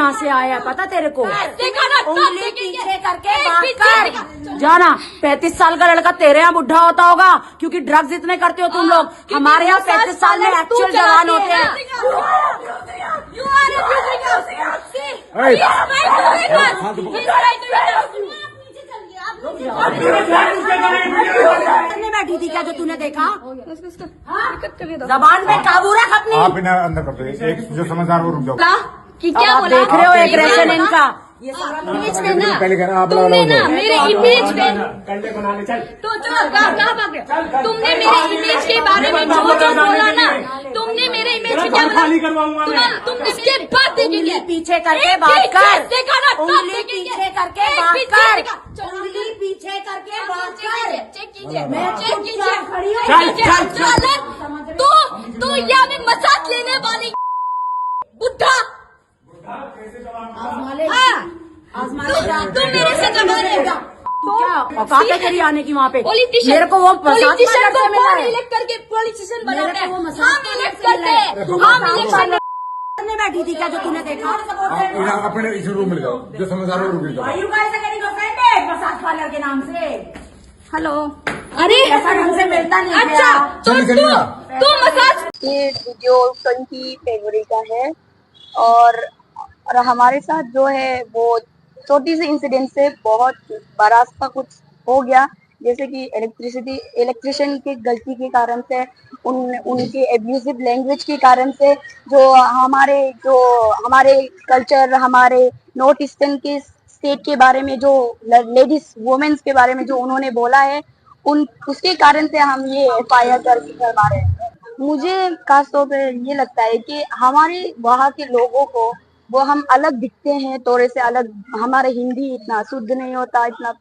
यहाँ से आया है पता तेरे को? उंगली पीछे करके बात कर जाना। 35 साल का लड़का तेरे यहाँ बुढ़ा होता होगा क्योंकि ड्रग्स इतने करते हो तुम लोग। हमारे यहाँ 35 साल में एक्चुअल जवान होते हैं। बैठी थी क्या जो तूने देखा? जबान में काबू रख अपनी। आप इन्हें अंदर कर दो, एक जो समझदार वो रुक जाओ। कि क्या बोला? देख रहे हो एग्रेशन इनका? ये सारा इमेज में ना पहले कहना आप तुमने ना मेरे इमेज में तो जो कहाँ भाग रहे? तुमने मेरे इमेज के बारे में जो बोला ना, तुमने मेरे इमेज में क्या बोला? तुम इसके बाद देखेंगे। पीछे करके बात कर। देखा ना, उंगली पीछे करके बात कर। उंगली पीछे करके बात कर। चेक कीजिए, मैं चेक कीजिए। खड़ी हूँ। तू यहाँ में मजाक लेने वाली बुढ़ा। तुम मेरे से जमा लेगा। क्या औकात है तेरी आने की वहाँ पे? पॉलिटिशियन मेरे को वो पॉलिटिशियन को कौन इलेक्ट करके पॉलिटिशियन बनाते हैं? हम इलेक्ट करते हैं। हम इलेक्शन में बैठी थी क्या जो तूने देखा? अपने इस रूम में जाओ, जो समझदार वो रुक जाओ। मसाज पार्लर के नाम से। हेलो, अरे ऐसा ढंग से मिलता नहीं। अच्छा तो तू मसाज। ये वीडियो 20 फरवरी का है और हमारे साथ जो है वो छोटी सी इंसिडेंट से बहुत बड़ा सा कुछ हो गया, जैसे कि इलेक्ट्रिशियन की गलती के कारण से, उनके एब्यूजिव लैंग्वेज के कारण से, जो हमारे कल्चर, हमारे नॉर्थ ईस्टर्न के स्टेट के बारे में, जो लेडीज वुमेन्स के बारे में जो उन्होंने बोला है, उसके कारण से हम ये FIR दर्ज करवा रहे हैं। मुझे खासतौर पे ये लगता है कि हमारे वहाँ के लोगों को वो हम अलग दिखते हैं, थोड़े से अलग। हमारे हिंदी इतना शुद्ध नहीं होता, इतना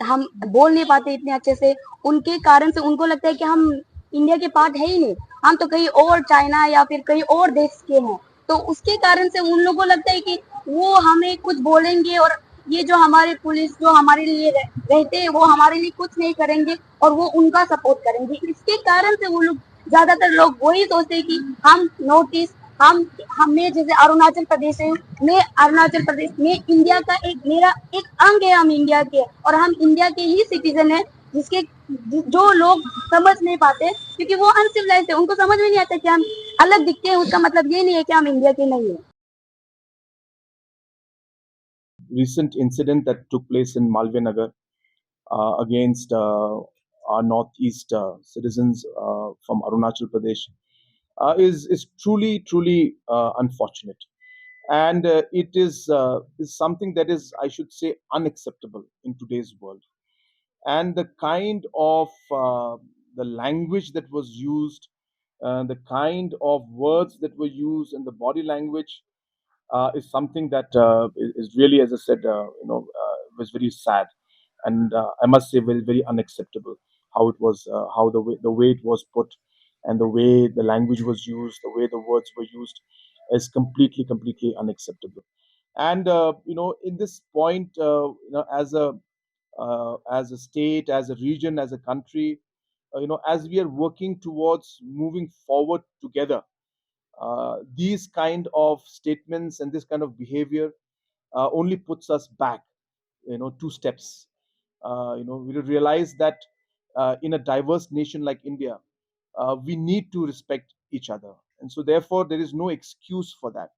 हम बोल नहीं पाते इतने अच्छे से। उनके कारण से उनको लगता है कि हम इंडिया के पार्ट है ही नहीं, हम तो कहीं और, चाइना या फिर कहीं और देश के हैं। तो उसके कारण से उन लोगों को लगता है कि वो हमें कुछ बोलेंगे और ये जो हमारे पुलिस जो हमारे लिए रहते हैं वो हमारे लिए कुछ नहीं करेंगे और वो उनका सपोर्ट करेंगे। इसके कारण से वो लोग, ज्यादातर लोग वही सोचते हैं कि हम नॉर्थ ईस्ट, हमें जैसे अरुणाचल प्रदेश है, मैं अरुणाचल प्रदेश में इंडिया का मेरा एक अंग है, हम इंडिया के और हम इंडिया के ही सिटीजन है, जिसके जो लोग समझ नहीं पाते क्योंकि वो अनसिविलाइज्ड है, उनको समझ में नहीं आता कि हम अलग दिखते हैं, उसका मतलब ये नहीं है कि हम इंडिया के नहीं है। Recent incident that took place in Malviya Nagar against our northeast citizens from Arunachal Pradesh is truly unfortunate, and it is something that is, I should say, unacceptable in today's world. And the kind of the language that was used, the kind of words that were used, and the body language is something that is really, as I said, was very sad, and I must say very unacceptable. How it was, how the way it was put, and the way the language was used, the way the words were used, is completely unacceptable. And in this point, as a state, as a region, as a country, as we are working towards moving forward together, these kind of statements and this kind of behavior only puts us back, 2 steps. We realize that in a diverse nation like India, we need to respect each other, and so therefore there is no excuse for that.